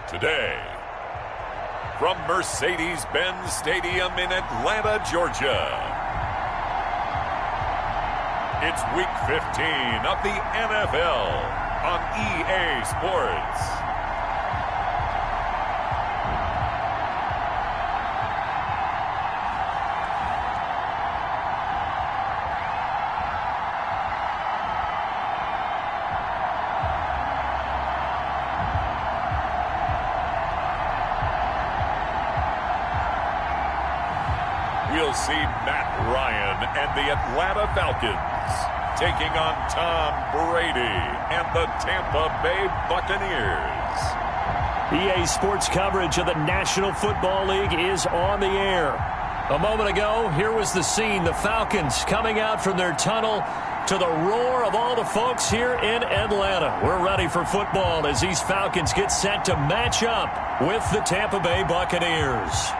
Today, from Mercedes-Benz Stadium in Atlanta, Georgia, it's Week 15 of the NFL on EA Sports. We'll see Matt Ryan and the Atlanta Falcons taking on Tom Brady and the Tampa Bay Buccaneers. EA Sports coverage of the National Football League is on the air. A moment ago, here was the scene. The Falcons coming out from their tunnel to the roar of all the folks here in Atlanta. We're ready for football as these Falcons get set to match up with the Tampa Bay Buccaneers.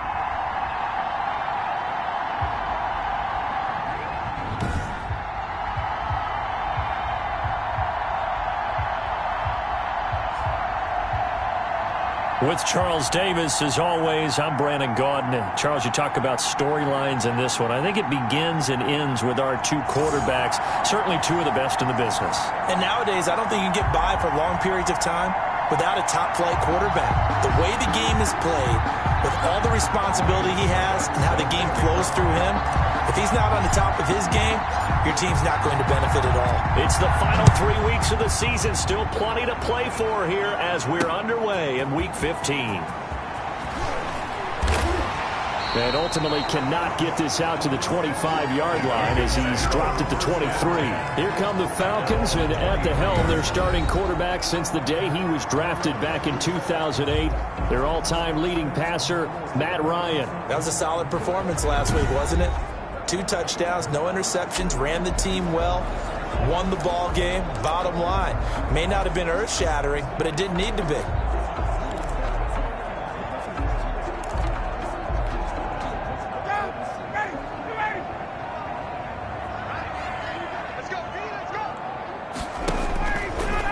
With Charles Davis, as always, I'm Brandon Gaudin. And Charles, you talk about storylines in this one. I think it begins and ends with our two quarterbacks, certainly two of the best in the business. And nowadays, I don't think you can get by for long periods of time without a top-flight quarterback. The way the game is played, with all the responsibility he has and how the game flows through him, if he's not on the top of his game, your team's not going to benefit at all. It's the final 3 weeks of the season. Still plenty to play for here as we're underway in Week 15. And ultimately cannot get this out to the 25-yard line as he's dropped it to 23. Here come the Falcons, and at the helm, their starting quarterback since the day he was drafted back in 2008. Their all-time leading passer, Matt Ryan. That was a solid performance last week, wasn't it? 2 touchdowns, no interceptions, ran the team well, won the ball game. Bottom line, may not have been earth-shattering, but it didn't need to be.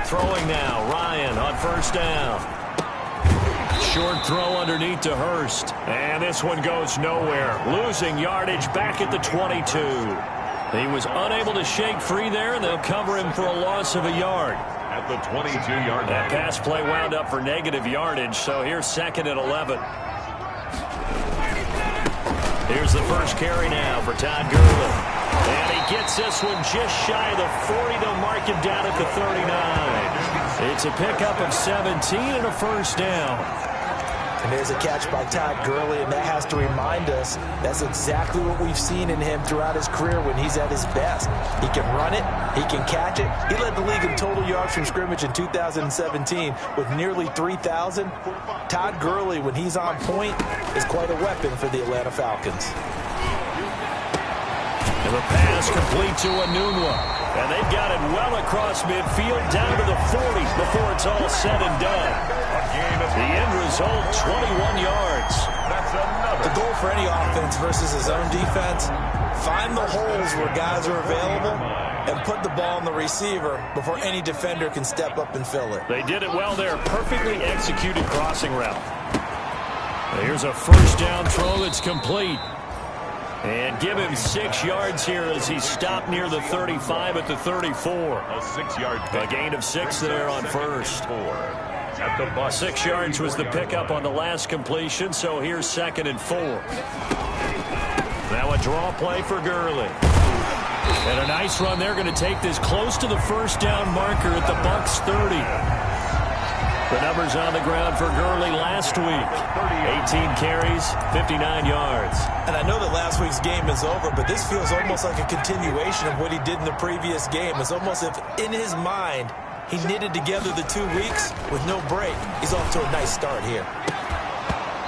Throwing now, Ryan on first down. Short throw underneath to Hurst. And this one goes nowhere. Losing yardage back at the 22. He was unable to shake free there, and they'll cover him for a loss of a yard. At the 22-yard line. That pass play wound up for negative yardage, so here's 2nd and 11. Here's the first carry now for Todd Gurley. And he gets this one just shy of the 40. They'll mark him down at the 39. It's a pickup of 17 and a first down. And there's a catch by Todd Gurley, and that has to remind us that's exactly what we've seen in him throughout his career when he's at his best. He can run it. He can catch it. He led the league in total yards from scrimmage in 2017 with nearly 3,000. Todd Gurley, when he's on point, is quite a weapon for the Atlanta Falcons. And the pass complete to Enunwa. And they've got it well across midfield down to the 40 before it's all said and done. The end result, 21 yards. The goal for any offense versus his own defense, find the holes where guys are available and put the ball on the receiver before any defender can step up and fill it. They did it well there. Perfectly executed crossing route. Here's a first down throw that's complete. And give him 6 yards here as he stopped near the 35 at the 34. A 6-yard A gain of 6 there on first. 6 yards was the pickup on the last completion, so here's 2nd and 4. Now a draw play for Gurley. And a nice run there, going to take this close to the first down marker at the Bucs 30. The numbers on the ground for Gurley last week. 18 carries, 59 yards. And I know that last week's game is over, but this feels almost like a continuation of what he did in the previous game. It's almost as if in his mind he knitted together the 2 weeks with no break. He's off to a nice start here.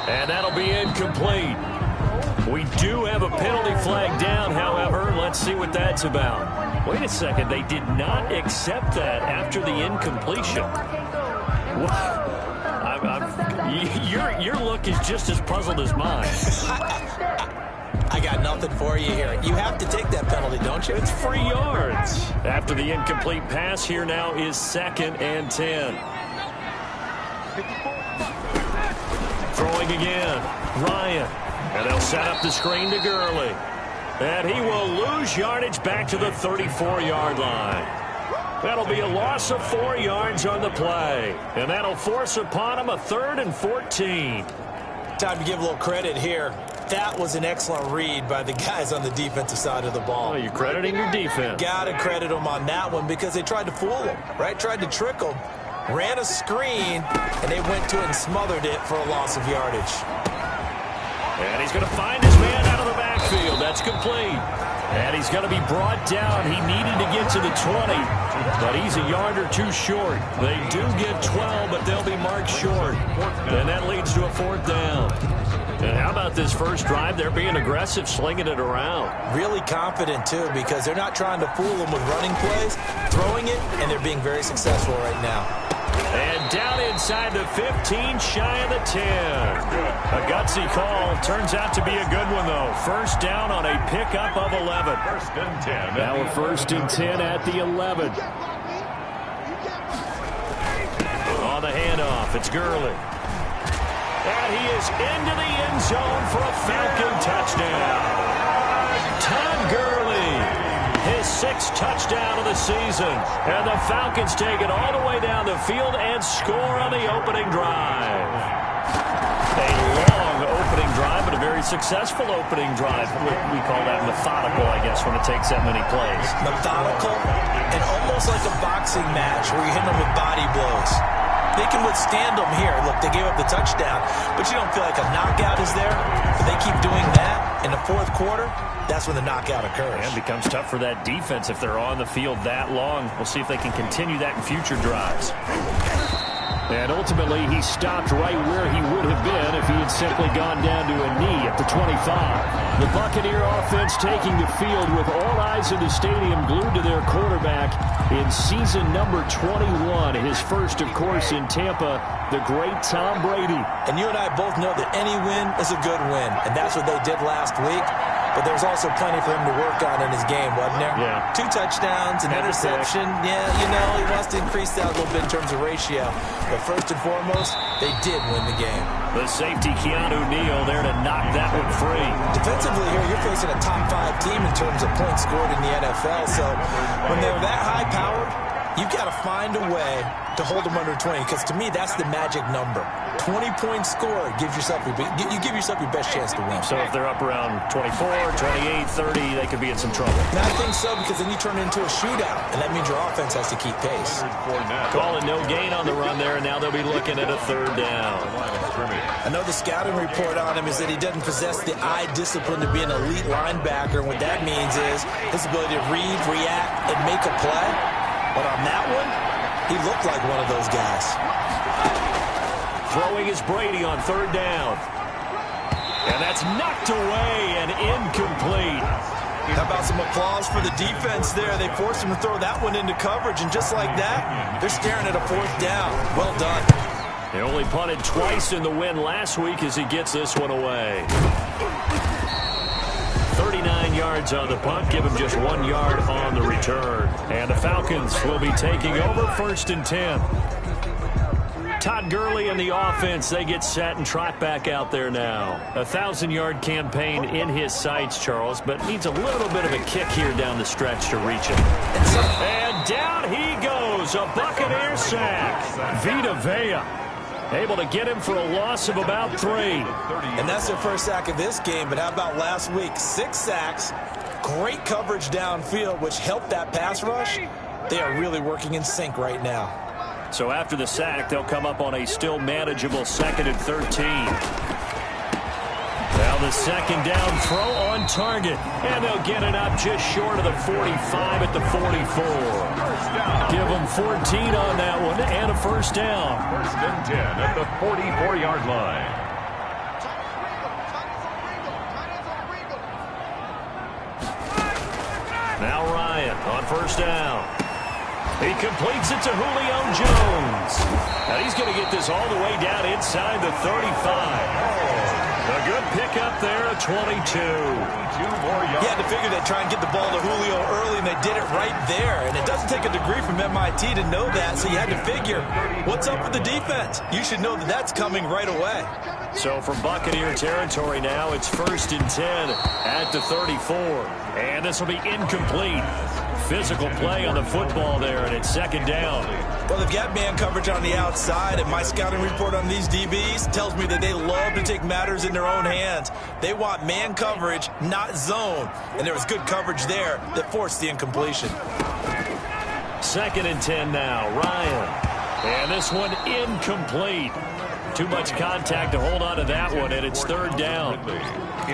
And that'll be incomplete. We do have a penalty flag down, however. Let's see what that's about. Wait a second. They did not accept that after the incompletion. Your look is just as puzzled as mine. I got nothing for you here. You have to take that penalty, don't you? It's free yards. After the incomplete pass, here now is 2nd and 10. Throwing again. Ryan. And they'll set up the screen to Gurley. And he will lose yardage back to the 34-yard line. That'll be a loss of 4 yards on the play. And that'll force upon him a 3rd and 14. Time to give a little credit here. That was an excellent read by the guys on the defensive side of the ball. Oh, you're crediting your defense. Got to credit them on that one because they tried to fool him, right? Tried to trick him. Ran a screen, and they went to it and smothered it for a loss of yardage. And he's going to find his man out of the backfield. That's complete. And he's going to be brought down. He needed to get to the 20, but he's a yard or two short. They do get 12, but they'll be marked short. And that leads to a 4th down. And how about this first drive? They're being aggressive, slinging it around. Really confident, too, because they're not trying to fool them with running plays, throwing it, and they're being very successful right now. And down inside the 15, shy of the 10. A gutsy call. Turns out to be a good one, though. First down on a pickup of 11. First and 10. Now a 1st and 10 at the 11. On the handoff, it's Gurley. And he is into the end zone for a Falcon touchdown. Todd Gurley. His 6th touchdown of the season. And the Falcons take it all the way down the field and score on the opening drive. A long opening drive, but a very successful opening drive. We call that methodical, I guess, when it takes that many plays. Methodical and almost like a boxing match where you hit them with body blows. They can withstand them here. Look, they gave up the touchdown, but you don't feel like a knockout is there. But they keep doing that in the 4th quarter. That's when the knockout occurs. And it becomes tough for that defense if they're on the field that long. We'll see if they can continue that in future drives. And ultimately, he stopped right where he would have been if he had simply gone down to a knee at the 25. The Buccaneer offense taking the field with all eyes in the stadium glued to their quarterback in season number 21. His first, of course, in Tampa, the great Tom Brady. And you and I both know that any win is a good win, and that's what they did last week. But there's also plenty for him to work on in his game, wasn't there? Yeah. 2 touchdowns, an interception. Yeah, you know, he wants to increase that a little bit in terms of ratio. But first and foremost, they did win the game. The safety, Keanu Neal, there to knock that one free. Defensively here, you're facing a top 5 team in terms of points scored in the NFL. So when they're that high-powered, you've got to find a way to hold them under 20, because to me, that's the magic number. 20 points scored, you give yourself your best chance to win. So if they're up around 24, 28, 30, they could be in some trouble. And I think so, because then you turn it into a shootout, and that means your offense has to keep pace. Calling no gain on the run there, and now they'll be looking at a 3rd down. I know the scouting report on him is that he doesn't possess the eye discipline to be an elite linebacker, and what that means is his ability to read, react, and make a play. But on that one, he looked like one of those guys. Throwing is Brady on 3rd down. And that's knocked away and incomplete. How about some applause for the defense there? They forced him to throw that one into coverage, and just like that, they're staring at a 4th down. Well done. They only punted twice in the win last week as he gets this one away. 39 yards on the punt, give him just 1 yard on the return. And the Falcons will be taking over 1st and 10. Todd Gurley and the offense, they get set and trot back out there now. A 1,000-yard campaign in his sights, Charles, but needs a little bit of a kick here down the stretch to reach it. And down he goes, a Buccaneer sack. Vita Vea able to get him for a loss of about 3. And that's their first sack of this game, but how about last week? 6 sacks, great coverage downfield, which helped that pass rush. They are really working in sync right now. So after the sack, they'll come up on a still manageable 2nd and 13. Now the 2nd down throw on target. And they'll get it up just short of the 45 at the 44. Give them 14 on that one and a 1st down. 1st and 10 at the 44-yard line. Now Ryan on 1st down. He completes it to Julio Jones. Now he's going to get this all the way down inside the 35. A good pickup there at 22. He had to figure they'd try and get the ball to Julio early, and they did it right there. And it doesn't take a degree from MIT to know that, so you had to figure, what's up with the defense? You should know that that's coming right away. So from Buccaneer territory now, it's 1st and 10 at the 34. And this will be incomplete. Physical play on the football there, and it's 2nd down. Well, they've got man coverage on the outside, and my scouting report on these DBs tells me that they love to take matters in their own hands. They want man coverage, not zone. And there was good coverage there that forced the incompletion. 2nd and 10 now, Ryan. And this one incomplete. Too much contact to hold on to that one, and it's 3rd down.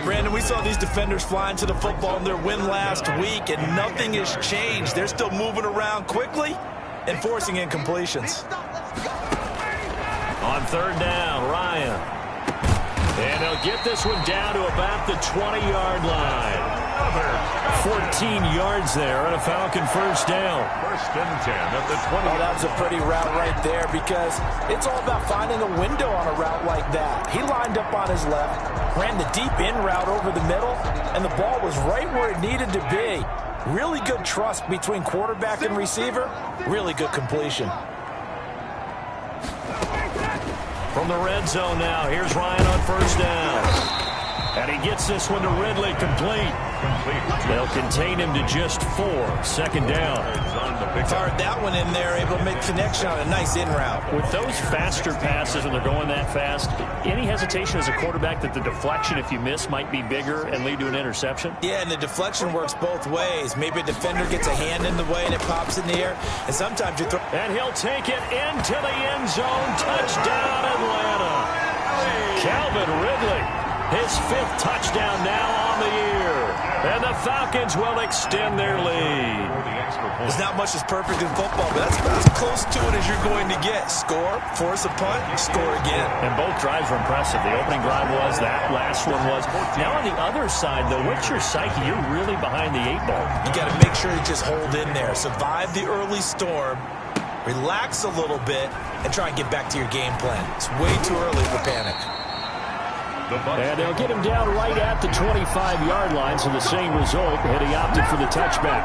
Brandon, we saw these defenders fly into the football in their win last week, and nothing has changed. They're still moving around quickly and forcing incompletions. On 3rd down, Ryan. And they'll get this one down to about the 20-yard line. 14 yards there and a Falcon 1st down. 1st and 10 at the 20. Oh, that was a pretty route right there, because it's all about finding a window on a route like that. He lined up on his left, ran the deep in route over the middle, and the ball was right where it needed to be. Really good trust between quarterback and receiver. Really good completion. From the red zone now, here's Ryan on 1st down. And he gets this one to Ridley, complete. They'll contain him to just 4. 2nd down. Fired that one in there, able to make connection on a nice in route. With those faster passes when they're going that fast, any hesitation as a quarterback that the deflection, if you miss, might be bigger and lead to an interception? Yeah, and the deflection works both ways. Maybe a defender gets a hand in the way and it pops in the air, and sometimes you throw. And he'll take it into the end zone. Touchdown, Atlanta. Calvin Ridley, his 5th touchdown now on the year. And the Falcons will extend their lead. There's not much that's perfect in football, but that's about as close to it as you're going to get. Score, force a punt, score again. And both drives were impressive. The opening drive was, that last one was. Now on the other side, though, what's your psyche? You're really behind the 8 ball. You got to make sure you just hold in there. Survive the early storm, relax a little bit, and try and get back to your game plan. It's way too early for panic. And they'll get him down right at the 25-yard line, so the same result, and he opted for the touchback.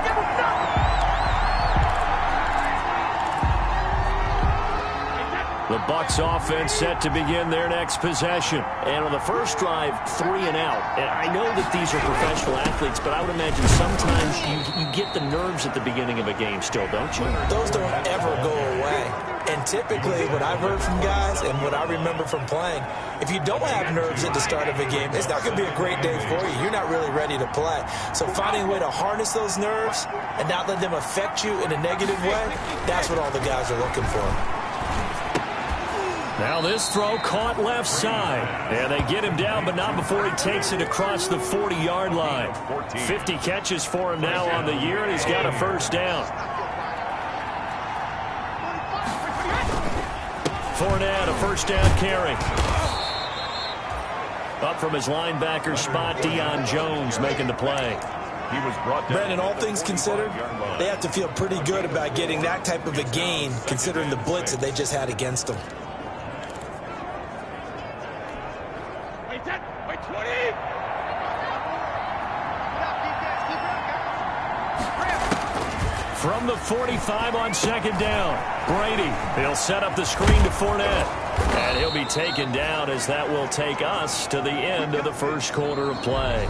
The Bucs offense set to begin their next possession. And on the first drive, 3 and out. And I know that these are professional athletes, but I would imagine sometimes you get the nerves at the beginning of a game still, don't you? Those don't ever go away. And typically, what I've heard from guys and what I remember from playing, if you don't have nerves at the start of a game, it's not going to be a great day for you. You're not really ready to play. So finding a way to harness those nerves and not let them affect you in a negative way, that's what all the guys are looking for. Now this throw caught left side. And they get him down, but not before he takes it across the 40-yard line. 50 catches for him now on the year, and he's got a 1st down. Fournette, a 1st down carry. Up from his linebacker spot, Deion Jones making the play. He was brought down. Brandon, all things considered, they have to feel pretty good about getting that type of a gain, considering the blitz that they just had against them. From the 45 on 2nd down, Brady. He'll set up the screen to Fournette. And he'll be taken down as that will take us to the end of the 1st quarter of play.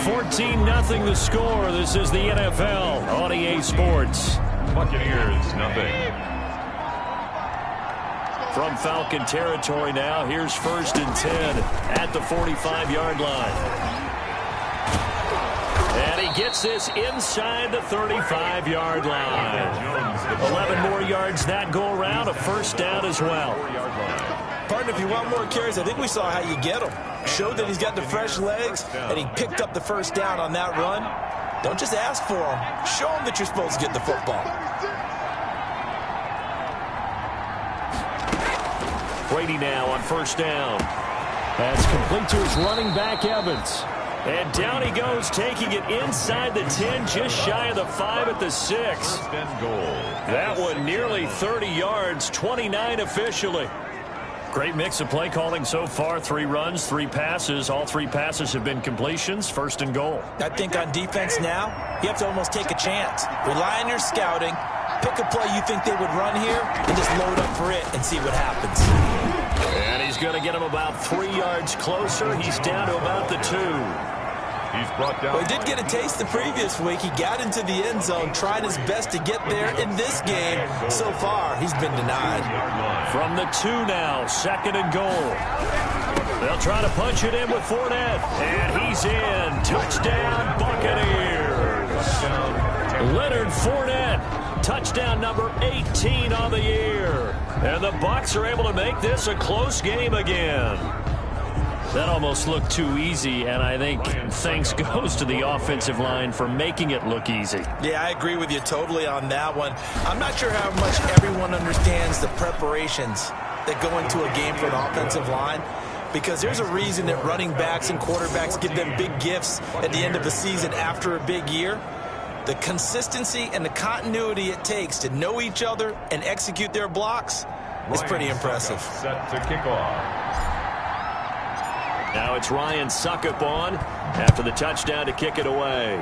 14-0 the score. This is the NFL on EA Sports. Buccaneers, nothing. From Falcon territory now, here's 1st and 10 at the 45-yard line. And he gets this inside the 35-yard line. 11 more yards that go around, a 1st down as well. Partner, if you want more carries, I think we saw how you get them. Showed that he's got the fresh legs, and he picked up the 1st down on that run. Don't just ask for them. Show them that you're supposed to get the football. Brady now on 1st down. That's complete to his running back, Evans. And down he goes, taking it inside the 10, just shy of the 5 at the 6. 1st and goal. That one nearly 30 yards, 29 officially. Great mix of play calling so far. 3 runs, 3 passes. All 3 passes have been completions. 1st and goal. I think on defense now, you have to almost take a chance. Rely on your scouting. Pick a play you think they would run here and just load up for it and see what happens. And he's going to get him about 3 yards closer. He's down to about the 2. He's brought down. Well, he did get a taste the previous week. He got into the end zone, tried his best to get there. In this game, so far, he's been denied. From the 2 now, 2nd and goal. They'll try to punch it in with Fournette. And he's in. Touchdown, Buccaneers. Leonard Fournette. Touchdown number 18 on the year. And the Bucs are able to make this a close game again. That almost looked too easy, and I think thanks goes to the offensive line for making it look easy. Yeah, I agree with you totally on that one. I'm not sure how much everyone understands the preparations that go into a game for an offensive line, because there's a reason that running backs and quarterbacks give them big gifts at the end of the season after a big year. The consistency and the continuity it takes to know each other and execute their blocks is pretty impressive. Set to kick off. Now it's Ryan Suckup on after the touchdown to kick it away.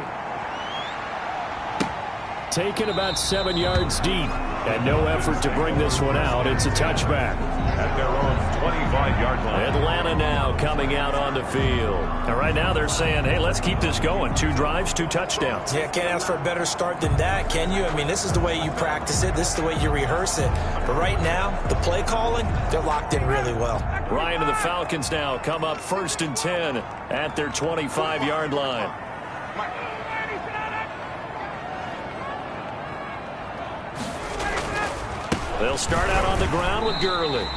Taken about 7 yards deep, and no effort to bring this one out. It's a touchback. At their own 25-yard line. Atlanta now coming out on the field. And right now they're saying, hey, let's keep this going. 2 drives, 2 touchdowns. Yeah, can't ask for a better start than that, can you? I mean, this is the way you practice it. This is the way you rehearse it. But right now, the play calling, they're locked in really well. Ryan and the Falcons now come up 1st and 10 at their 25-yard line. They'll start out on the ground with Gurley.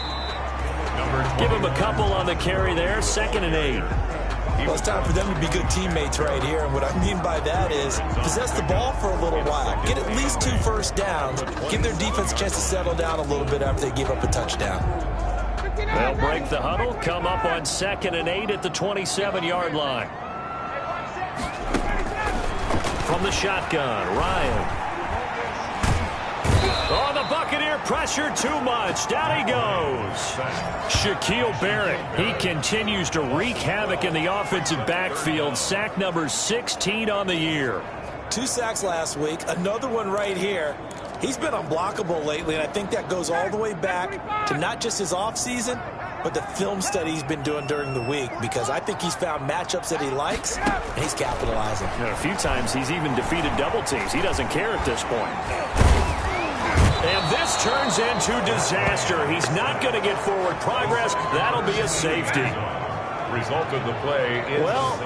Give him a couple on the carry there. 2nd and 8. Well, it's time for them to be good teammates right here. And what I mean by that is possess the ball for a little while. Get at least 2 first downs. Give their defense a chance to settle down a little bit after they give up a touchdown. They'll break the huddle, come up on 2nd and 8 at the 27-yard line. From the shotgun, Ryan. Oh, the Buccaneer pressure too much. Down he goes. Shaquille Barrett. He continues to wreak havoc in the offensive backfield. Sack number 16 on the year. 2 sacks last week. Another one right here. He's been unblockable lately, and I think that goes all the way back to not just his offseason, but the film study he's been doing during the week, because I think he's found matchups that he likes, and he's capitalizing. And a few times he's even defeated double teams. He doesn't care at this point. And this turns into disaster. He's not going to get forward progress. That'll be a safety. Result of the play is... Well,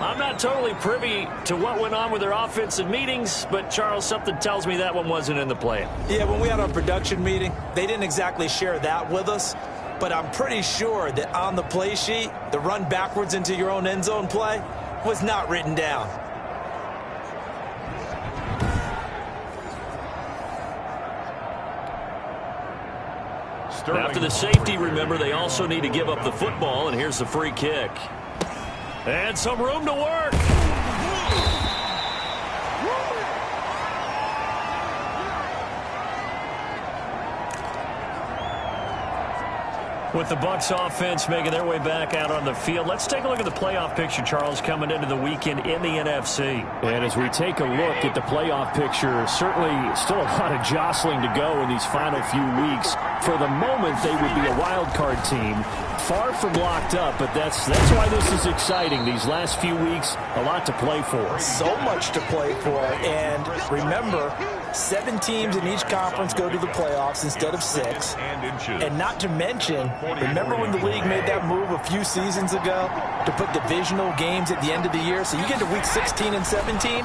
I'm not totally privy to what went on with their offensive meetings, but, Charles, something tells me that one wasn't in the plan. Yeah, when we had our production meeting, they didn't exactly share that with us, but I'm pretty sure that on the play sheet, the run backwards into your own end zone play was not written down. After the safety, remember, they also need to give up the football, and here's the free kick. And some room to work. With the Bucs offense making their way back out on the field, let's take a look at the playoff picture, Charles, coming into the weekend in the NFC. And as we take a look at the playoff picture, certainly still a lot of jostling to go in these final few weeks. For the moment, they would be a wild card team, far from locked up, but that's why this is exciting. These last few weeks, a lot to play for. So much to play for, and remember, 7 teams in each conference go to the playoffs instead of 6. And not to mention, remember when the league made that move a few seasons ago to put divisional games at the end of the year? So you get to week 16 and 17,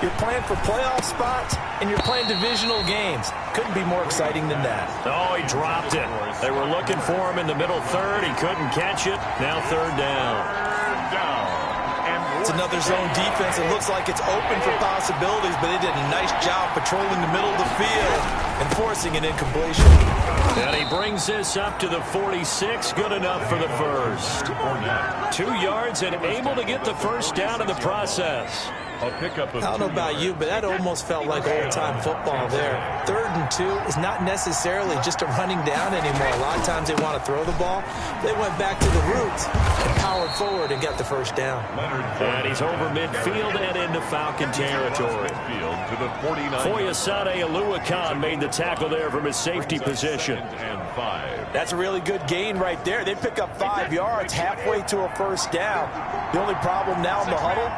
you're playing for playoff spots, and you're playing divisional games. Couldn't be more exciting than that. Oh, he dropped it. They were looking for him in the middle third. He couldn't catch it. Now 3rd down. It's another zone defense. It looks like it's open for possibilities, but they did a nice job patrolling the middle of the field and forcing an incompletion. And he brings this up to the 46. Good enough for the first. 2 yards and able to get the first down in the process. A pickup of I don't know about you, but that almost felt like old-time football there. 3rd and 2 is not necessarily just a running down anymore. A lot of times they want to throw the ball. They went back to the roots and powered forward and got the first down. And he's over midfield and into Falcon territory. To the 49. Foyesade Aluakan made the tackle there from his safety position. And 5. That's a really good gain right there. They pick up 5 yards halfway to a first down. The only problem now in the huddle,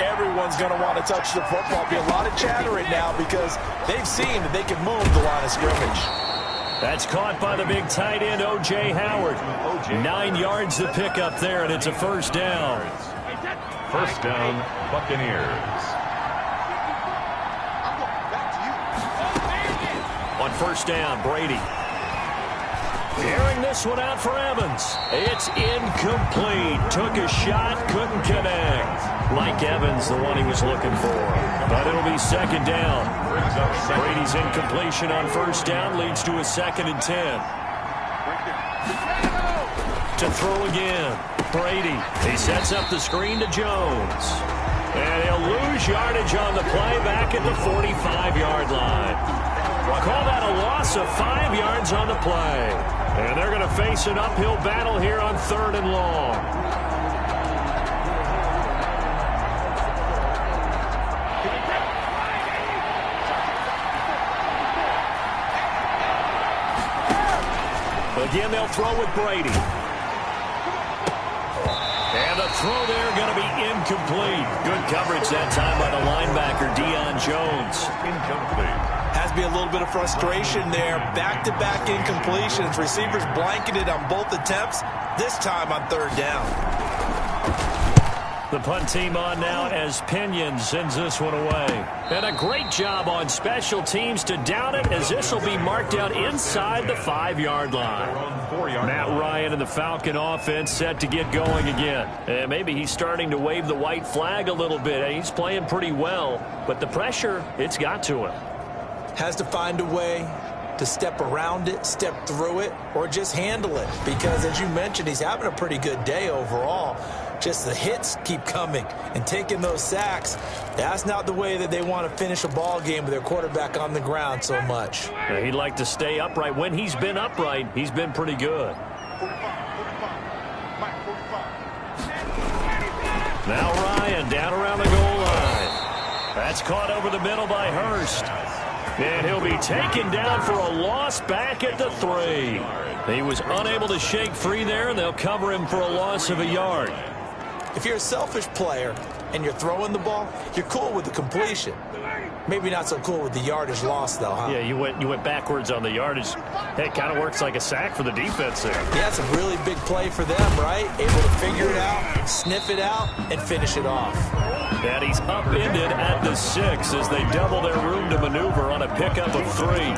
everyone's going to want to touch the football. Be a lot of chatter right now because they've seen that they can move the line of scrimmage. That's caught by the big tight end, O.J. Howard. 9 yards to pick up there, and it's a first down. First down, Buccaneers. On first down, Brady. Airing this one out for Evans. It's incomplete. Took a shot, couldn't connect. Mike Evans, the one he was looking for. But it'll be second down. Brady's incompletion on first down leads to a 2nd and 10. To throw again. Brady. He sets up the screen to Jones. And he'll lose yardage on the play back at the 45-yard line. Call that a loss of 5 yards on the play. And they're going to face an uphill battle here on 3rd and long. Again, they'll throw with Brady. And the throw there going to be incomplete. Good coverage that time by the linebacker, Deion Jones. Incomplete. Has to be a little bit of frustration there. Back-to-back incompletions. Receivers blanketed on both attempts, this time on 3rd down. The punt team on now as Pinion sends this one away. And a great job on special teams to down it, as this will be marked out inside the 5-yard line. Matt Ryan and the Falcon offense set to get going again. And maybe he's starting to wave the white flag a little bit. He's playing pretty well, but the pressure, it's got to him. Has to find a way to step around it, step through it, or just handle it. Because, as you mentioned, he's having a pretty good day overall. Just the hits keep coming and taking those sacks. That's not the way that they want to finish a ball game with their quarterback on the ground so much. He'd like to stay upright. When he's been upright, he's been pretty good. Now Ryan down around the goal line. That's caught over the middle by Hurst. And he'll be taken down for a loss back at the 3. He was unable to shake free there, and they'll cover him for a loss of a yard. If you're a selfish player and you're throwing the ball, you're cool with the completion. Maybe not so cool with the yardage loss, though, huh? Yeah, you went backwards on the yardage. Hey, it kind of works like a sack for the defense there. Yeah, it's a really big play for them, right? Able to figure it out, sniff it out, and finish it off. And he's upended at the 6 as they double their room to maneuver on a pickup of 3.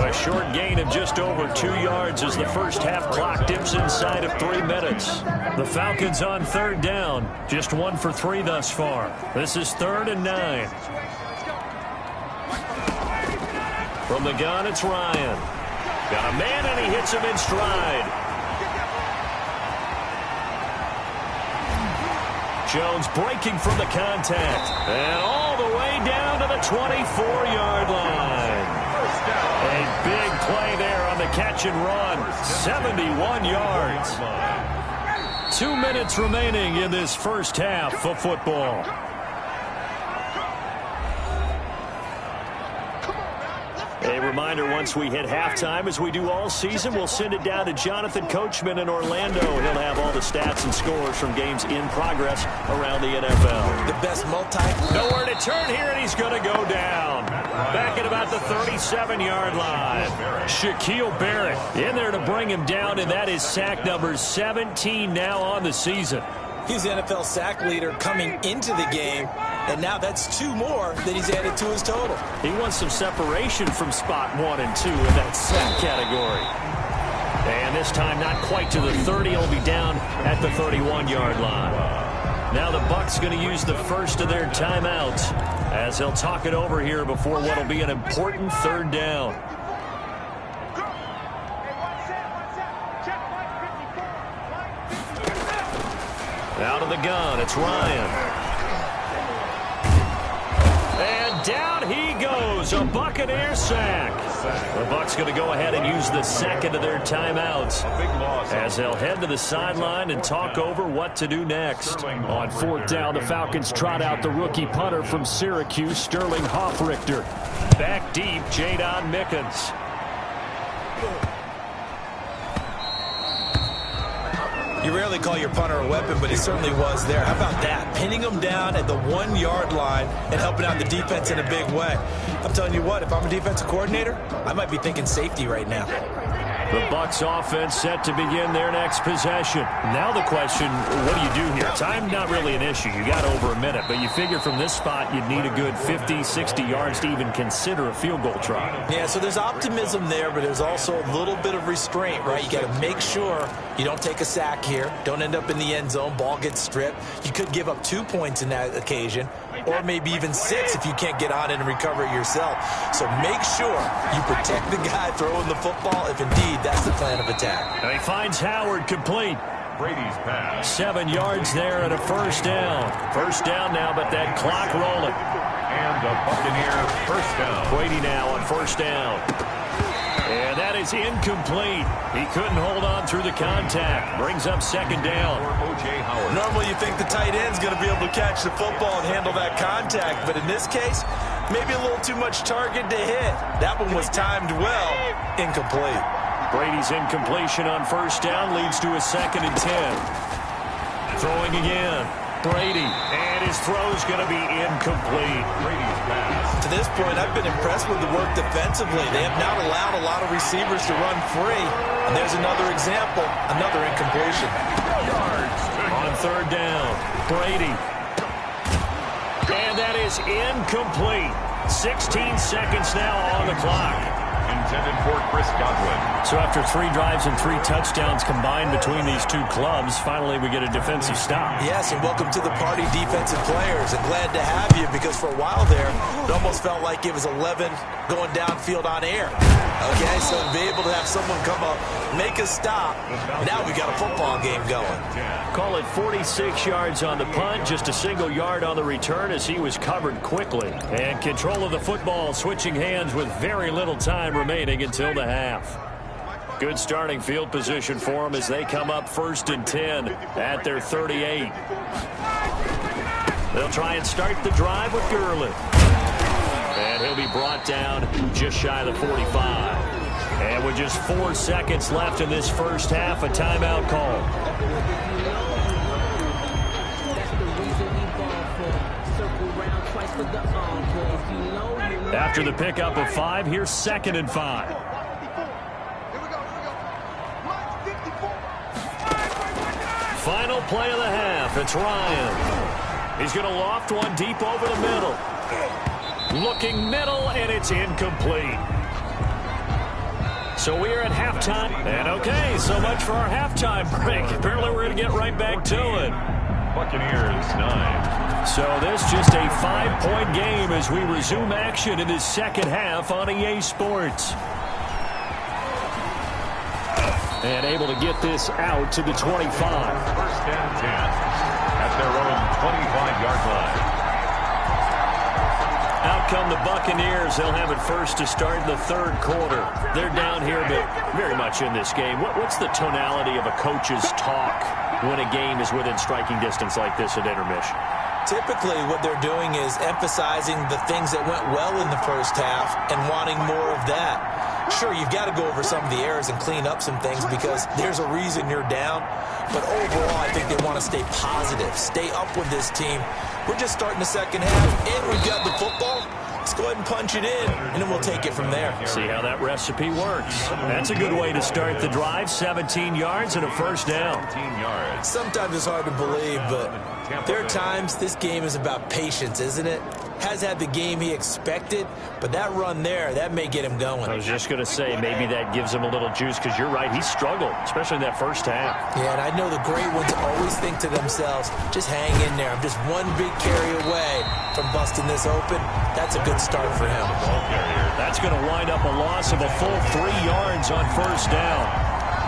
A short gain of just over 2 yards as the first half clock dips inside of 3 minutes. The Falcons on 3rd down, just 1 for 3 thus far. This is 3rd and 9. From the gun, it's Ryan. Got a man, and he hits him in stride. Jones breaking from the contact. And all the way down to the 24-yard line. A big play there on the catch and run. 71 yards. 2 minutes remaining in this first half of football. A reminder, once we hit halftime, as we do all season, we'll send it down to Jonathan Coachman in Orlando. He'll have all the stats and scores from games in progress around the NFL. The best Nowhere to turn here, and he's going to go down. Back at about the 37-yard line. Shaquille Barrett in there to bring him down, and that is sack number 17 now on the season. He's the NFL sack leader coming into the game, and now that's 2 more that he's added to his total. He wants some separation from spot 1 and 2 in that sack category. And this time not quite to the 30. He'll be down at the 31-yard line. Now the Bucs going to use the first of their timeouts as they'll talk it over here before what will be an important 3rd down. Out of the gun, it's Ryan. And down he goes, a Buccaneer sack. The Bucs going to go ahead and use the second of their timeouts as they'll head to the sideline and talk over what to do next. On fourth down, the Falcons trot out the rookie punter from Syracuse, Sterling Hoffrichter. Back deep, Jadon Mickens. You rarely call your punter a weapon, but he certainly was there. How about that? Pinning him down at the 1-yard line and helping out the defense in a big way. I'm telling you what, if I'm a defensive coordinator, I might be thinking safety right now. The Bucs offense set to begin their next possession. Now the question, what do you do here? Time not really an issue. You got over a minute, but you figure from this spot you'd need a good 50, 60 yards to even consider a field goal try. Yeah, so there's optimism there, but there's also a little bit of restraint, right? You got to make sure you don't take a sack here. Don't end up in the end zone. Ball gets stripped. You could give up 2 points in that occasion, or maybe even 6 if you can't get on it and recover it yourself. So make sure you protect the guy throwing the football if indeed that's the plan of attack. And he finds Howard complete. Brady's pass. 7 yards there and a first down. First down now, but that clock rolling. And the Buccaneers first down. Brady now on first down. And that is incomplete. He couldn't hold on through the contact. Brings up second down. O.J. Howard. Normally you think the tight end's going to be able to catch the football and handle that contact, but in this case, maybe a little too much target to hit. That one was timed well. Incomplete. Brady's incompletion on first down leads to a 2nd and 10. Throwing again. Brady. And his throw's going to be incomplete. Brady's pass. To this point, I've been impressed with the work defensively. They have not allowed a lot of receivers to run free. And there's another example, another incompletion. On third down, Brady. And that is incomplete. 16 seconds now on the clock. Intended for Chris Godwin. So after 3 drives and 3 touchdowns combined between these two clubs, finally we get a defensive stop. Yes, and welcome to the party, defensive players. And glad to have you, because for a while there, it almost felt like it was 11 going downfield on air. Okay, so to be able to have someone come up, make a stop, now we got a football game going. Call it 46 yards on the punt, just a single yard on the return as he was covered quickly. And control of the football switching hands with very little time remaining until the half. Good starting field position for them as they come up 1st and 10 at their 38. They'll try and start the drive with Gurley. And he'll be brought down just shy of the 45. And with just 4 seconds left in this first half, a timeout call. After the pickup of 5, here's 2nd and 5. Final play of the half. It's Ryan. He's going to loft one deep over the middle. Looking middle, and it's incomplete. So we are at halftime. And okay, so much for our halftime break. Apparently we're going to get right back to it. Buccaneers 9. So this just a 5-point game as we resume action in this second half on EA Sports. And able to get this out to the 25. First and 10 at their own 25-yard line. Out come the Buccaneers. They'll have it first to start the third quarter. They're down here, but very much in this game. What's the tonality of a coach's talk when a game is within striking distance like this at intermission? Typically, what they're doing is emphasizing the things that went well in the first half and wanting more of that. Sure, you've got to go over some of the errors and clean up some things because there's a reason you're down. But overall, I think they want to stay positive, stay up with this team. We're just starting the second half, and we've got the football. Let's go ahead and punch it in, and then we'll take it from there. See how that recipe works. That's a good way to start the drive. 17 yards and a first down. 17 yards. Sometimes it's hard to believe, but there are times this game is about patience, isn't it? Has had the game he expected, but that run there, that may get him going. I was just going to say, maybe that gives him a little juice because you're right, he struggled, especially in that first half. Yeah, and I know the great ones always think to themselves, just hang in there. I'm just one big carry away from busting this open. That's a good start for him. That's going to wind up a loss of a full 3 yards on first down.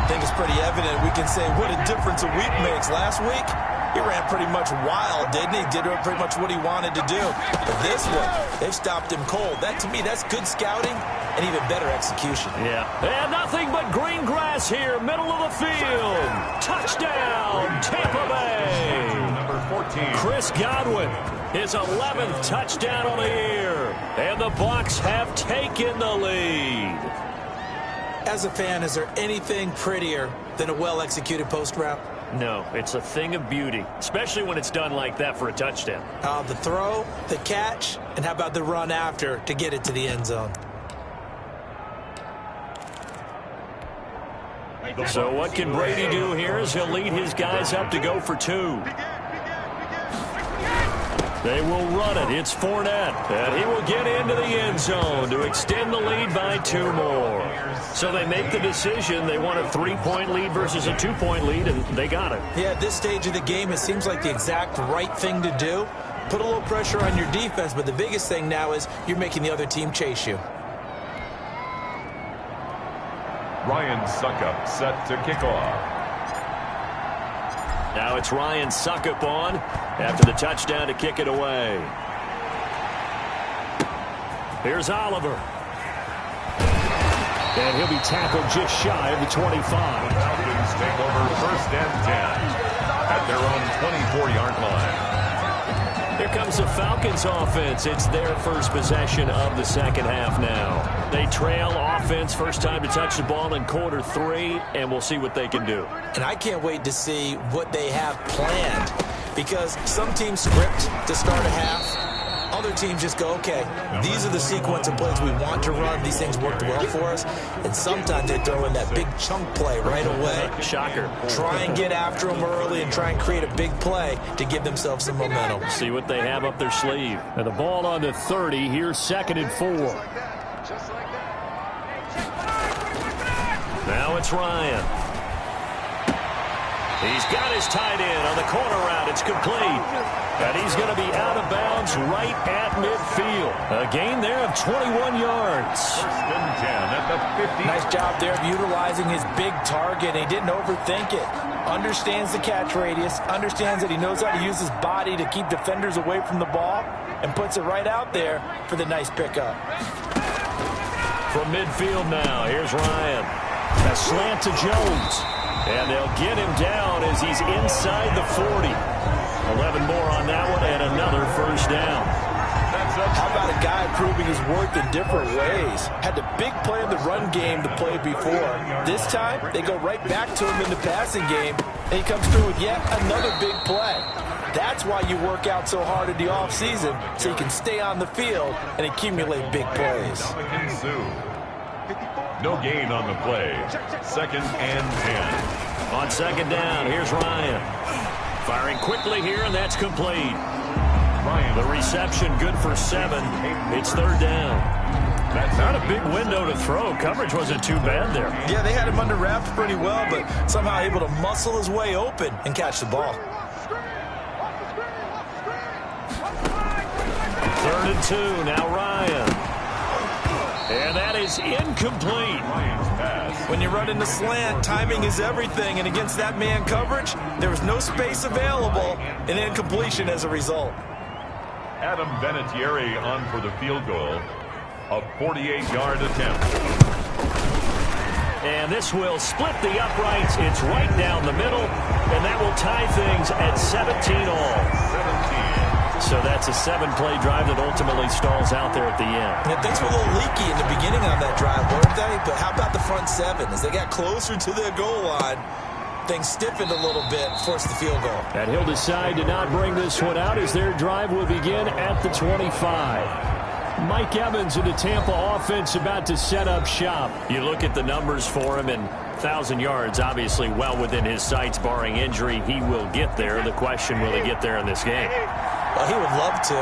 I think it's pretty evident. We can say what a difference a week makes. Last week, he ran pretty much wild, didn't he? Did pretty much what he wanted to do. But this one, they've stopped him cold. That, to me, that's good scouting and even better execution. Yeah. And nothing but green grass here, middle of the field. Touchdown, Tampa Bay. Number 14. Chris Godwin, his 11th touchdown on the year. And the Bucs have taken the lead. As a fan, is there anything prettier than a well-executed post route? No, it's a thing of beauty, especially when it's done like that for a touchdown. The throw, the catch, and how about the run after to get it to the end zone? So what can Brady do here as he'll lead his guys up to go for 2? They will run it. It's Fournette. And he will get into the end zone to extend the lead by 2 more. So they make the decision. They want a 3-point lead versus a 2-point lead, and they got it. Yeah, at this stage of the game, it seems like the exact right thing to do. Put a little pressure on your defense, but the biggest thing now is you're making the other team chase you. Ryan Suckup set to kick off. Now it's Ryan Suckup on after the touchdown to kick it away. Here's Oliver. And he'll be tackled just shy of the 25. Falcons take over 1st and 10 at their own 24-yard line. Here comes the Falcons offense. It's their first possession of the second half now. They trail offense, first time to touch the ball in quarter 3, and we'll see what they can do. And I can't wait to see what they have planned, because some teams script to start a half. Other teams just go, okay, these are the sequence of plays we want to run. These things worked well for us. And sometimes they throw in that big chunk play right away. Shocker. Try and get after them early and try and create a big play to give themselves some momentum. See what they have up their sleeve. And the ball on the 30. Here's 2nd and 4. Now it's Ryan. He's got his tight end on the corner route. It's complete. And he's going to be out of bounds right at midfield. A gain there of 21 yards. 1st and 10 at the 50. Nice job there of utilizing his big target. He didn't overthink it. Understands the catch radius. Understands that he knows how to use his body to keep defenders away from the ball. And puts it right out there for the nice pickup. From midfield now, here's Ryan. A slant to Jones. And they'll get him down as he's inside the 40. 11 more on that one and another first down. How about a guy proving his worth in different ways? Had the big play in the run game to play before. This time, they go right back to him in the passing game, and he comes through with yet another big play. That's why you work out so hard in the offseason, so you can stay on the field and accumulate big plays. No gain on the play. 2nd and 10. On 2nd down, here's Ryan. Firing quickly here, and that's complete. The reception good for 7. It's 3rd down. That's not a big window to throw. Coverage wasn't too bad there. Yeah, they had him under wraps pretty well, but somehow able to muscle his way open and catch the ball. 3rd and 2, now Ryan. And that is incomplete. When you run into slant, timing is everything, and against that man coverage, there was no space available, and incompletion as a result. Adam Vinatieri on for the field goal. A 48-yard attempt. And this will split the uprights. It's right down the middle, and that will tie things at 17 all. 17. So that's a 7-play drive that ultimately stalls out there at the end. Yeah, things were a little leaky in the beginning on that drive, weren't they? But how about the front 7? As they got closer to their goal line, things stiffened a little bit, forced the field goal. And he'll decide to not bring this one out as their drive will begin at the 25. Mike Evans and the Tampa offense about to set up shop. You look at the numbers for him, and 1,000 yards, obviously well within his sights, barring injury. He will get there. The question, will he get there in this game? Well, he would love to.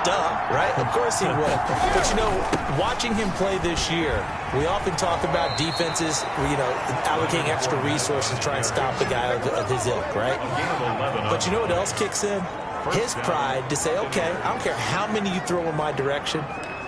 Duh, right? Of course he would. But, you know, watching him play this year, we often talk about defenses, you know, allocating extra resources to try and stop the guy of his ilk, right? But you know what else kicks in? His pride to say, okay, I don't care how many you throw in my direction.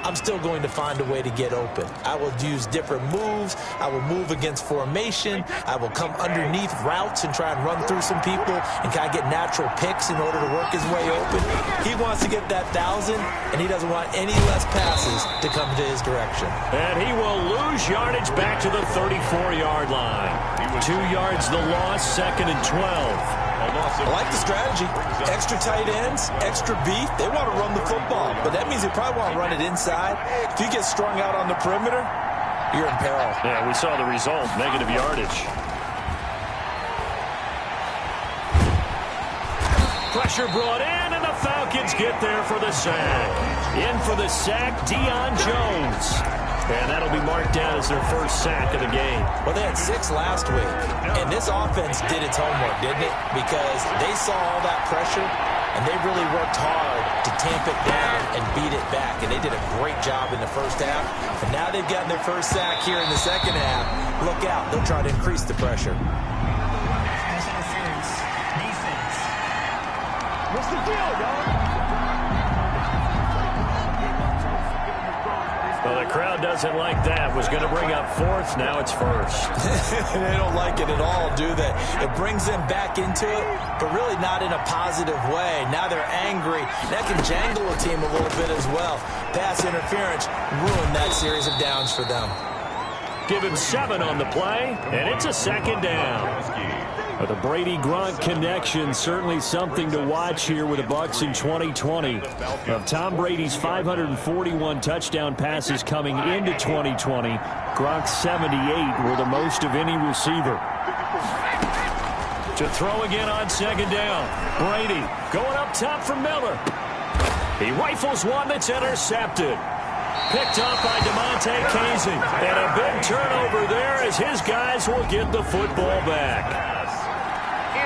I'm still going to find a way to get open. I will use different moves. I will move against formation. I will come underneath routes and try and run through some people and kind of get natural picks in order to work his way open. He wants to get that 1,000, and he doesn't want any less passes to come to his direction. And he will lose yardage back to the 34-yard line. 2 yards the loss, 2nd and 12. I like the strategy. Extra tight ends, extra beef. They want to run the football, but that means they probably want to run it inside. If you get strung out on the perimeter, you're in peril. Yeah, we saw the result, negative yardage. Pressure brought in, and the Falcons get there for the sack. In for the sack, Deion Jones. And that'll be marked down as their first sack of the game. Well, they had 6 last week, and this offense did its homework, didn't it? Because they saw all that pressure, and they really worked hard to tamp it down and beat it back, and they did a great job in the first half. And now they've gotten their first sack here in the second half. Look out. They'll try to increase the pressure. Defense. What's the deal, y'all? Well, the crowd doesn't like that. Was going to bring up 4th. Now it's 1st. They don't like it at all, do they? It brings them back into it, but really not in a positive way. Now they're angry. That can jangle a team a little bit as well. Pass interference ruined that series of downs for them. Give him 7 on the play, and it's a 2nd down. The Brady-Gronk connection, certainly something to watch here with the Bucs in 2020. Of Tom Brady's 541 touchdown passes coming into 2020, Gronk's 78 were the most of any receiver. To throw again on 2nd down. Brady going up top for Miller. He rifles one that's intercepted. Picked up by DeMonte Casey. And a big turnover there as his guys will get the football back.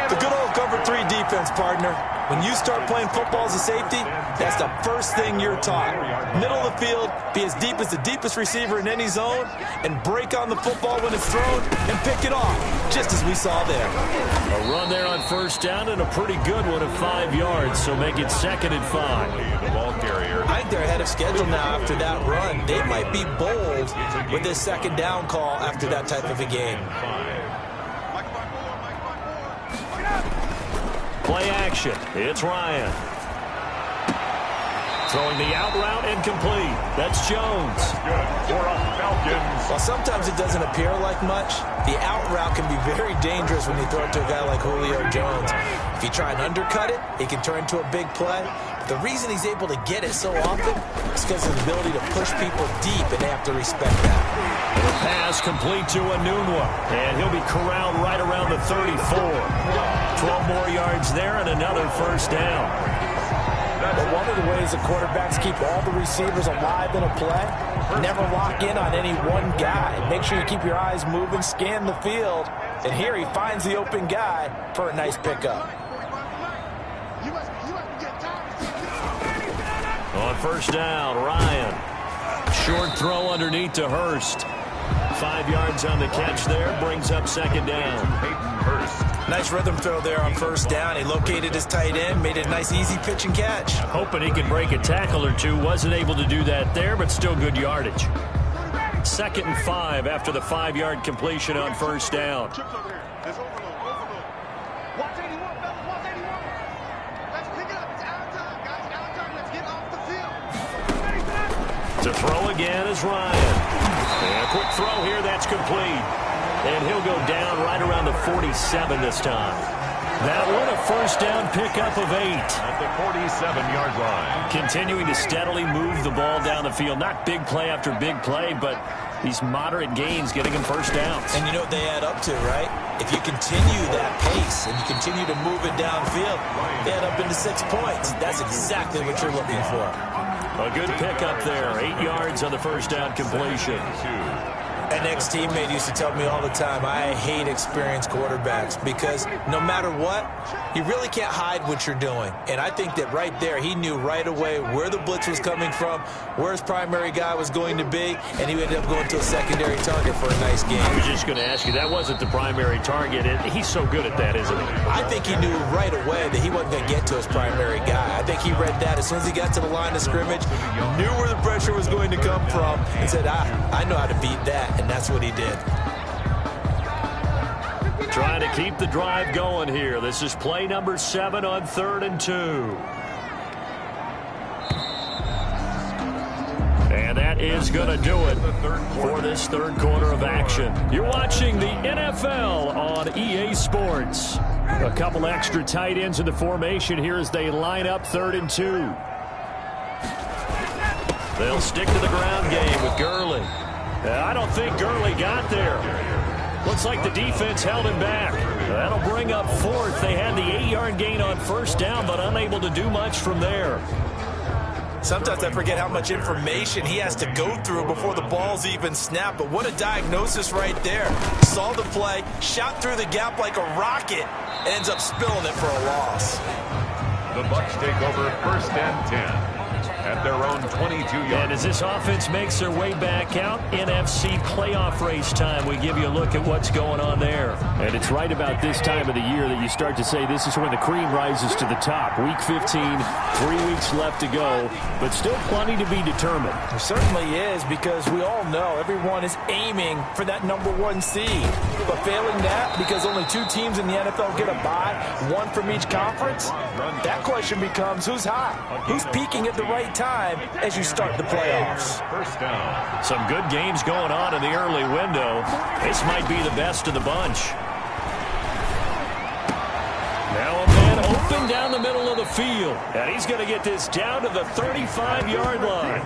The good old cover 3 defense, partner. When you start playing football as a safety, that's the first thing you're taught. Middle of the field, be as deep as the deepest receiver in any zone, and break on the football when it's thrown and pick it off, just as we saw there. A run there on 1st down and a pretty good one of 5 yards, so make it 2nd and 5. The ball carrier. I think they're ahead of schedule now after that run. They might be bold with this 2nd down call after that type of a game. Play action. It's Ryan. Throwing the out route incomplete. That's Jones. Good for a Falcons. While sometimes it doesn't appear like much, the out route can be very dangerous when you throw it to a guy like Julio Jones. If you try and undercut it, it can turn into a big play. But the reason he's able to get it so often is because of his ability to push people deep, and they have to respect that. And a pass complete to Anunwa. And he'll be corralled right around the 34. 12 more yards there and another 1st down. But one of the ways the quarterbacks keep all the receivers alive in a play, never lock in on any one guy. Make sure you keep your eyes moving, scan the field, and here he finds the open guy for a nice pickup. On 1st down, Ryan. Short throw underneath to Hurst. 5 yards on the catch there, brings up 2nd down. Nice rhythm throw there on 1st down. He located his tight end, made it a nice easy pitch and catch. Hoping he could break a tackle or two. Wasn't able to do that there, but still good yardage. 2nd and 5 after the 5-yard completion on 1st down. To throw again is Ryan. And a quick throw here, that's complete. And he'll go down right around the 47 this time. That one a 1st down pickup of 8. At the 47-yard line. Continuing to steadily move the ball down the field. Not big play after big play, but these moderate gains getting him 1st downs. And you know what they add up to, right? If you continue that pace and you continue to move it downfield, they add up into 6 points. That's exactly what you're looking for. A good pickup there. 8 yards on the 1st down completion. An ex-teammate used to tell me all the time, I hate experienced quarterbacks because no matter what, you really can't hide what you're doing. And I think that right there, he knew right away where the blitz was coming from, where his primary guy was going to be, and he ended up going to a secondary target for a nice game. I was just going to ask you, that wasn't the primary target, and he's so good at that, isn't he? I think he knew right away that he wasn't going to get to his primary guy. I think he read that as soon as he got to the line of scrimmage, knew where the pressure was going to come from, and said, I know how to beat that, and that's what he did. Trying to keep the drive going here. This is play number 7 on 3rd and 2. And that is going to do it for this third quarter of action. You're watching the NFL on EA Sports. A couple extra tight ends in the formation here as they line up 3rd and 2. They'll stick to the ground game with Gurley. I don't think Gurley got there. Looks like the defense held him back. That'll bring up 4th. They had the 8-yard gain on 1st down, but unable to do much from there. Sometimes I forget how much information he has to go through before the ball's even snapped. But what a diagnosis right there. Saw the play, shot through the gap like a rocket, and ends up spilling it for a loss. The Bucs take over 1st and 10. At their own 22-yard. And as this offense makes their way back out, NFC playoff race time, we give you a look at what's going on there. And it's right about this time of the year that you start to say this is when the cream rises to the top. Week 15, 3 weeks left to go, but still plenty to be determined. It certainly is, because we all know everyone is aiming for that #1 seed. But failing that, because only 2 teams in the NFL get a bye, 1 from each conference, that question becomes who's hot? Who's peaking at the right time as you start the playoffs? First down. Some good games going on in the early window. This might be the best of the bunch. Now a man open down the middle of the field. And he's going to get this down to the 35-yard line.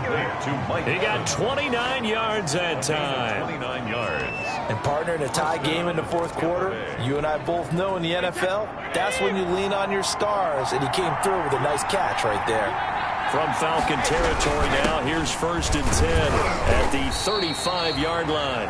He got 29 yards that time. 29 yards. And partner, in a tie game in the 4th quarter, you and I both know in the NFL, that's when you lean on your stars. And he came through with a nice catch right there. From Falcon territory now, here's 1st and 10 at the 35-yard line.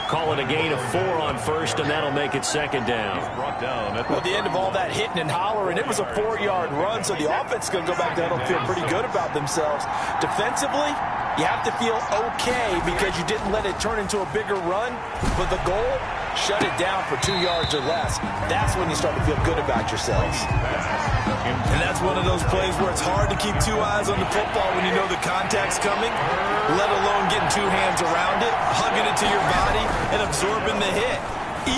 Call it a gain of 4 on 1st, and that'll make it 2nd down. Well, at the end of all that hitting and hollering, it was a 4-yard run, so the offense is going to go back down and feel pretty good about themselves. Defensively, you have to feel okay because you didn't let it turn into a bigger run, but the goal, shut it down for 2 yards or less. That's when you start to feel good about yourselves. And that's one of those plays where it's hard to keep 2 eyes on the football when you know the contact's coming, let alone getting 2 hands around it, hugging it to your body, and absorbing the hit.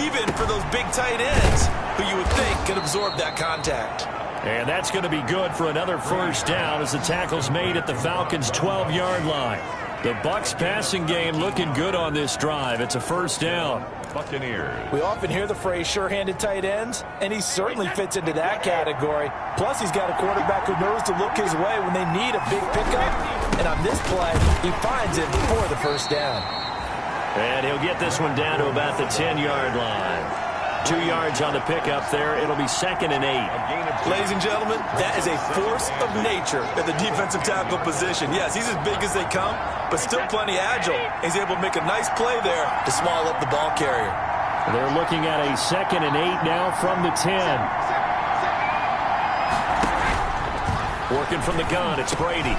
Even for those big tight ends who you would think could absorb that contact. And that's going to be good for another 1st down as the tackle's made at the Falcons' 12-yard line. The Bucs passing game looking good on this drive. It's a 1st down. Buccaneers. We often hear the phrase sure-handed tight ends, and he certainly fits into that category. Plus, he's got a quarterback who knows to look his way when they need a big pickup. And on this play, he finds it before the 1st down. And he'll get this one down to about the 10-yard line. 2 yards on the pickup there. It'll be 2nd and 8. Ladies and gentlemen, that is a force of nature at the defensive tackle position. Yes, he's as big as they come, but still plenty agile. He's able to make a nice play there to swallow up the ball carrier. They're looking at a 2nd and 8 now from the 10. Working from the gun, it's Brady.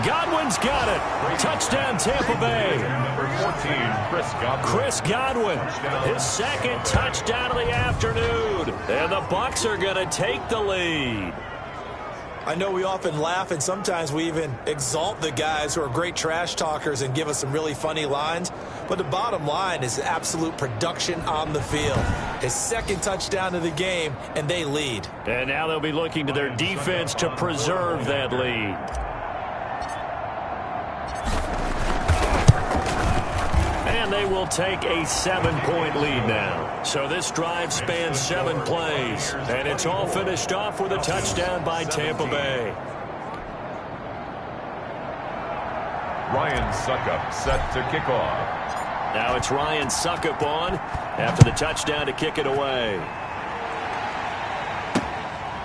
Godwin's got it. Touchdown, Tampa Bay. Number 14, Chris Godwin. His 2nd touchdown of the afternoon. And the Bucs are going to take the lead. I know we often laugh, and sometimes we even exalt the guys who are great trash talkers and give us some really funny lines. But the bottom line is absolute production on the field. His 2nd touchdown of the game, and they lead. And now they'll be looking to their defense to preserve that lead. And they will take a 7-point lead now. So this drive spans 7 plays. And it's all finished off with a touchdown by Tampa Bay. Ryan Suckup set to kick off. Now it's Ryan Suckup on after the touchdown to kick it away.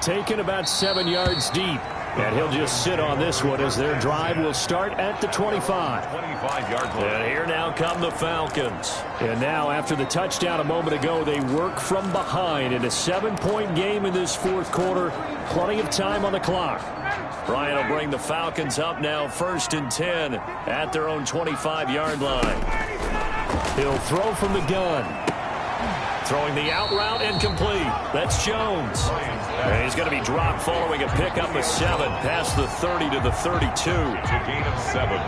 Taken about 7 yards deep. And he'll just sit on this one as their drive will start at the 25. 25-yard line. And here now come the Falcons. And now, after the touchdown a moment ago, they work from behind in a 7-point game in this fourth quarter. Plenty of time on the clock. Ryan will bring the Falcons up now 1st and 10 at their own 25-yard line. He'll throw from the gun. Throwing the out route incomplete. That's Jones. And he's going to be dropped following a pickup of 7 past the 30 to the 32. It's a gain of 7.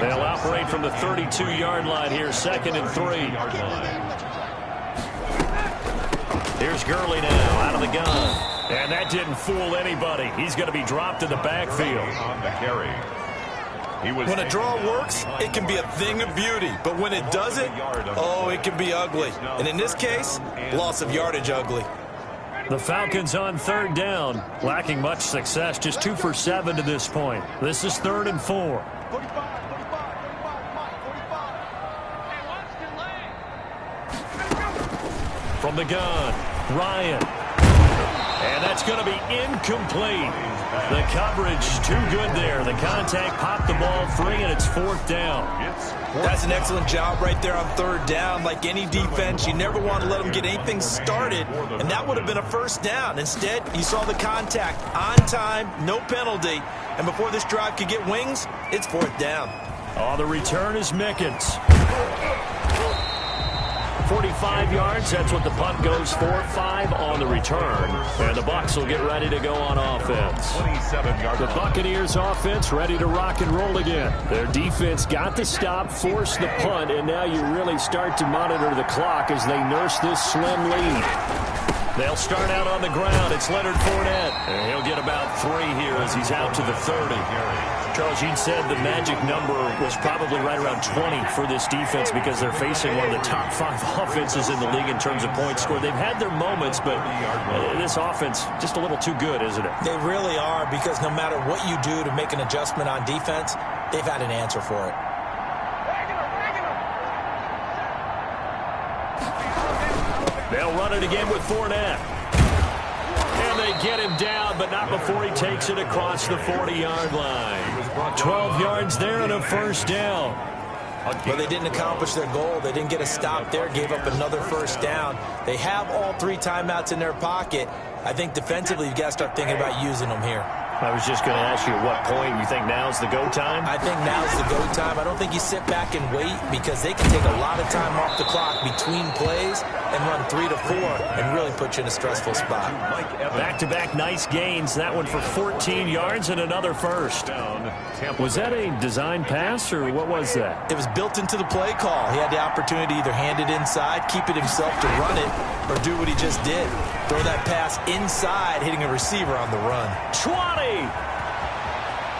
They'll operate from the 32-yard line here, 2nd and 3. Here's Gurley now out of the gun. And that didn't fool anybody. He's going to be dropped in the backfield. On the carry. When a draw works, it can be a thing of beauty. But when it doesn't, oh, it can be ugly. And in this case, loss of yardage ugly. The Falcons on 3rd down, lacking much success, just 2 for 7 to this point. This is 3rd and 4. From the gun, Ryan. And that's going to be incomplete. The coverage too good there. The contact popped the ball free, and it's 4th down. That's an excellent job right there on 3rd down. Like any defense, you never want to let them get anything started, and that would have been a 1st down. Instead, you saw the contact on time, no penalty, and before this drive could get wings, it's 4th down. On the return is Mickens. 45 yards, that's what the punt goes for. 5 on the return. And the Bucs will get ready to go on offense. 27-yard The Buccaneers offense ready to rock and roll again. Their defense got the stop, forced the punt, and now you really start to monitor the clock as they nurse this slim lead. They'll start out on the ground. It's Leonard Fournette. And he'll get about 3 here as he's out to the 30. Charles, you said the magic number was probably right around 20 for this defense because they're facing one of the top 5 offenses in the league in terms of points scored. They've had their moments, but this offense just a little too good, isn't it? They really are, because no matter what you do to make an adjustment on defense, they've had an answer for it. They'll run it again with Fournette. And they get him down, but not before he takes it across the 40-yard line. 12 yards there and a 1st down. But they didn't accomplish their goal. They didn't get a stop there, gave up another 1st down. They have all 3 timeouts in their pocket. I think defensively you've got to start thinking about using them here. I was just going to ask you at what point you think now's the go time? I think now's the go time. I don't think you sit back and wait, because they can take a lot of time off the clock between plays and run 3 to 4 and really put you in a stressful spot. Back-to-back nice gains. That one for 14 yards and another 1st. Was that a design pass, or what was that? It was built into the play call. He had the opportunity to either hand it inside, keep it himself to run it, or do what he just did. Throw that pass inside, hitting a receiver on the run. 20!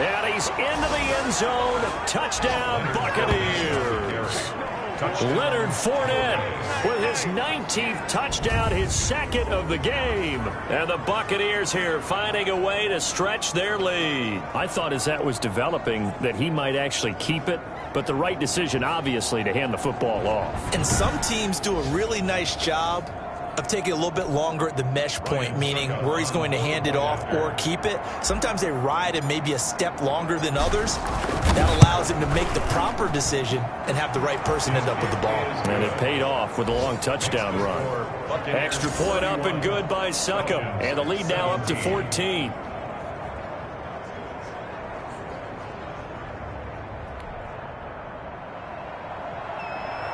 And he's into the end zone. Touchdown, Buccaneers. Leonard Fournette with his 19th touchdown, his 2nd of the game. And the Buccaneers here finding a way to stretch their lead. I thought as that was developing that he might actually keep it, but the right decision, obviously, to hand the football off. And some teams do a really nice job of taking a little bit longer at the mesh point, meaning where he's going to hand it off or keep it. Sometimes they ride it maybe a step longer than others. That allows him to make the proper decision and have the right person end up with the ball. And it paid off with a long touchdown run. Extra point up and good by Succop. And the lead now up to 14.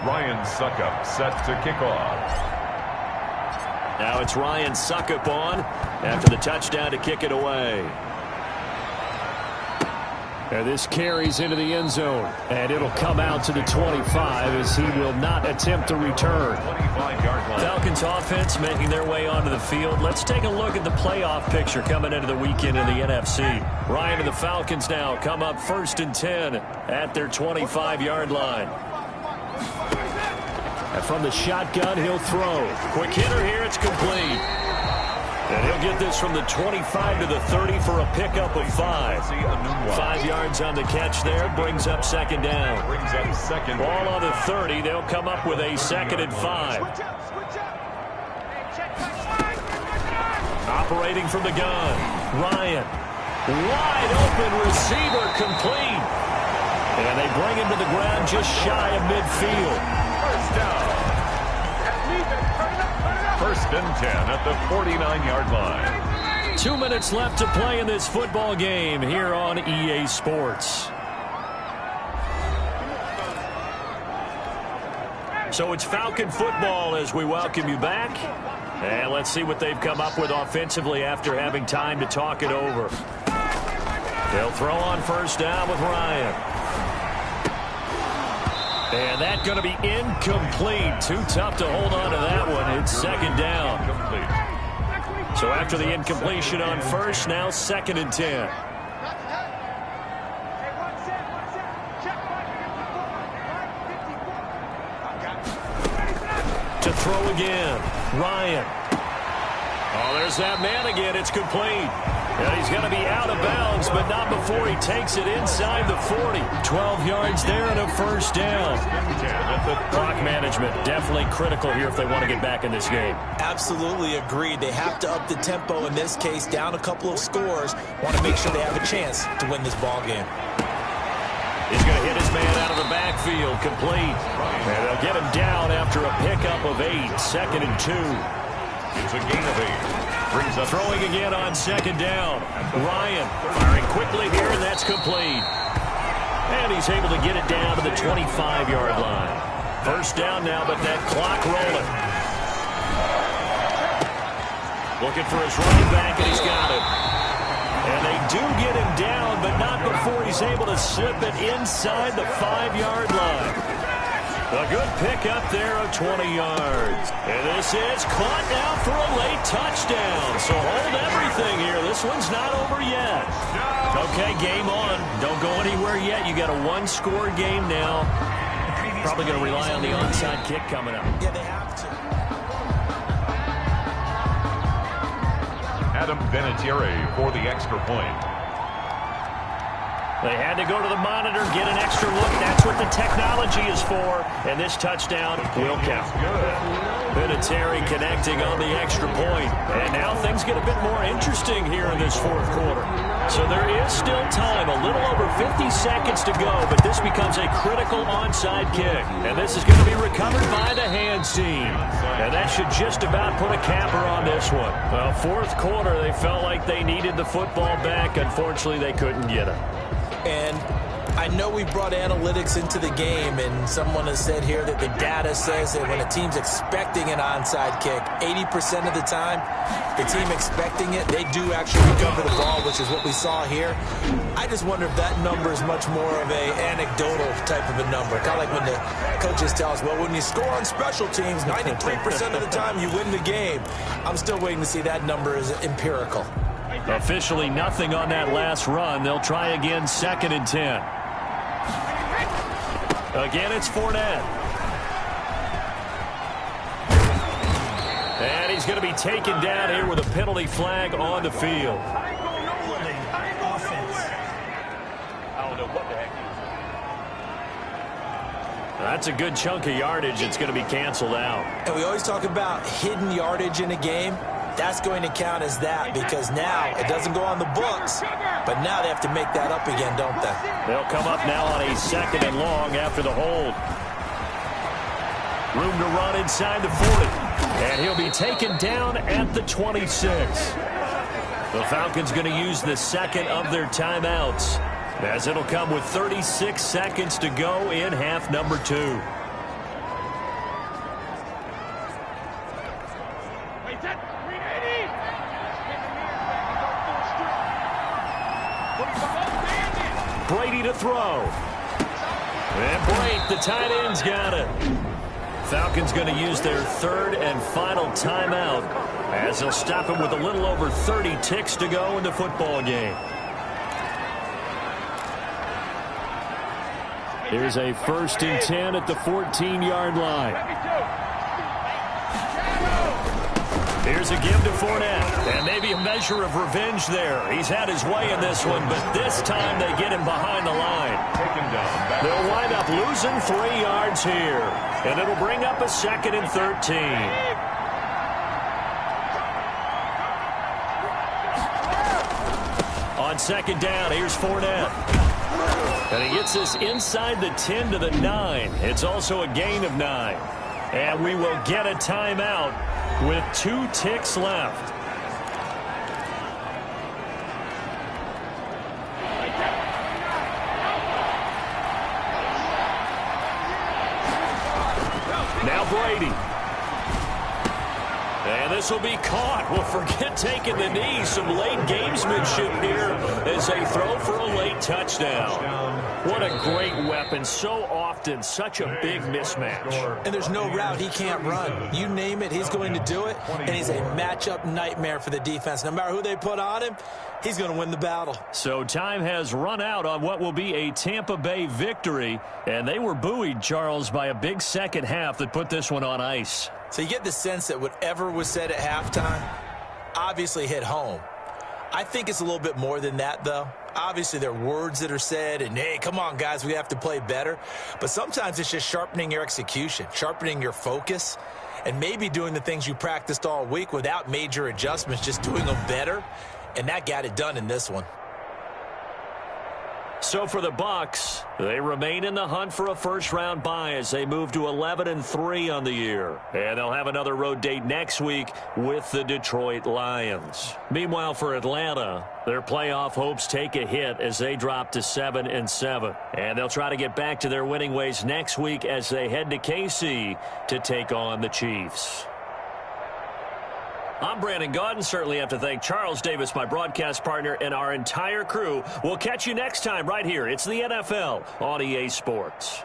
Ryan Succop set to kick off. Now it's Ryan Succop on after the touchdown to kick it away. And this carries into the end zone, and it'll come out to the 25 as he will not attempt to return. 25-yard line. Falcons offense making their way onto the field. Let's take a look at the playoff picture coming into the weekend in the NFC. Ryan and the Falcons now come up 1st and 10 at their 25-yard line. And from the shotgun, he'll throw. Quick hitter here, it's complete. And he'll get this from the 25 to the 30 for a pickup of 5. 5 yards on the catch there, brings up 2nd down. Ball on the 30, they'll come up with a 2nd and 5. Operating from the gun, Ryan. Wide open receiver complete. And they bring him to the ground just shy of midfield. First down. First and 10 at the 49-yard line. 2 minutes left to play in this football game here on EA Sports. So it's Falcon football as we welcome you back. And let's see what they've come up with offensively after having time to talk it over. They'll throw on first down with Ryan. And that's going to be incomplete. Too tough to hold on to that one. It's second down. So after the incompletion on first, now second and 10. To throw again, Ryan. Oh, there's that man again. It's complete. And he's going to be out of bounds, but not before he takes it inside the 40. 12 yards there and a first down. Clock management definitely critical here if they want to get back in this game. Absolutely agreed. They have to up the tempo in this case, down a couple of scores. Want to make sure they have a chance to win this ball game. He's going to hit his man out of the backfield, complete. And they'll get him down after a pickup of 8, second and 2. It's a gain of 8. Brings up throwing again on second down. Ryan firing quickly here, and that's complete. And he's able to get it down to the 25-yard line. First down now, but that clock rolling. Looking for his running back, and he's got it. And they do get him down, but not before he's able to slip it inside the 5-yard line. A good pickup there of 20 yards. And this is caught now for a late touchdown. So hold everything here. This one's not over yet. Okay, game on. Don't go anywhere yet. You got a one-score game now. Probably going to rely on the onside kick coming up. Yeah, they have to. Adam Vinatieri for the extra point. They had to go to the monitor, get an extra look. That's what the technology is for. And this touchdown will count. Vinatieri connecting on the extra point. And now things get a bit more interesting here in this fourth quarter. So there is still time, a little over 50 seconds to go, but this becomes a critical onside kick. And this is going to be recovered by the hands team. And that should just about put a capper on this one. Well, fourth quarter, they felt like they needed the football back. Unfortunately, they couldn't get it. And I know we brought analytics into the game, and someone has said here that the data says that when a team's expecting an onside kick, 80% of the time, the team expecting it, they do actually recover the ball, which is what we saw here. I just wonder if that number is much more of a anecdotal type of a number. Kind of like when the coaches tell us, well, when you score on special teams, 93% of the time you win the game. I'm still waiting to see that number is empirical. Officially nothing on that last run. They'll try again, second and 10. Again, it's Fournette. And he's going to be taken down here with a penalty flag on the field. That's a good chunk of yardage. It's going to be canceled out. And we always talk about hidden yardage in a game. That's going to count as that because now it doesn't go on the books, but now they have to make that up again, don't they? They'll come up now on a second and long after the hold. Room to run inside the 40. And he'll be taken down at the 26. The Falcons going to use the second of their timeouts, as it'll come with 36 seconds to go in half number 2. Brady to throw. And Brady, the tight end's got it. Falcons going to use their third and final timeout as they'll stop him with a little over 30 ticks to go in the football game. Here's a first and 10 at the 14-yard line. Here's a give to Fournette, and maybe a measure of revenge there. He's had his way in this one, but this time they get him behind the line. They'll wind up losing 3 yards here, and it'll bring up a second and 13. On second down, here's Fournette. And he gets this inside the 10 to the 9. It's also a gain of 9. And we will get a timeout with 2 ticks left. Now Brady. And this will be caught. Well, forget taking the knee. Some late gamesmanship here as they throw for a late touchdown. What a great weapon. So often, such a big mismatch. And there's no route he can't run. You name it, he's going to do it. And he's a matchup nightmare for the defense. No matter who they put on him, he's going to win the battle. So time has run out on what will be a Tampa Bay victory. And they were buoyed, Charles, by a big second half that put this one on ice. So you get the sense that whatever was said at halftime obviously hit home. I think it's a little bit more than that, though. Obviously, there are words that are said, and, hey, come on, guys, we have to play better. But sometimes it's just sharpening your execution, sharpening your focus, and maybe doing the things you practiced all week without major adjustments, just doing them better. And that got it done in this one. So for the Bucs, they remain in the hunt for a first-round bye as they move to 11-3 on the year. And they'll have another road date next week with the Detroit Lions. Meanwhile, for Atlanta, their playoff hopes take a hit as they drop to 7-7. And they'll try to get back to their winning ways next week as they head to KC to take on the Chiefs. I'm Brandon Gaudin. Certainly have to thank Charles Davis, my broadcast partner, and our entire crew. We'll catch you next time right here. It's the NFL on EA Sports.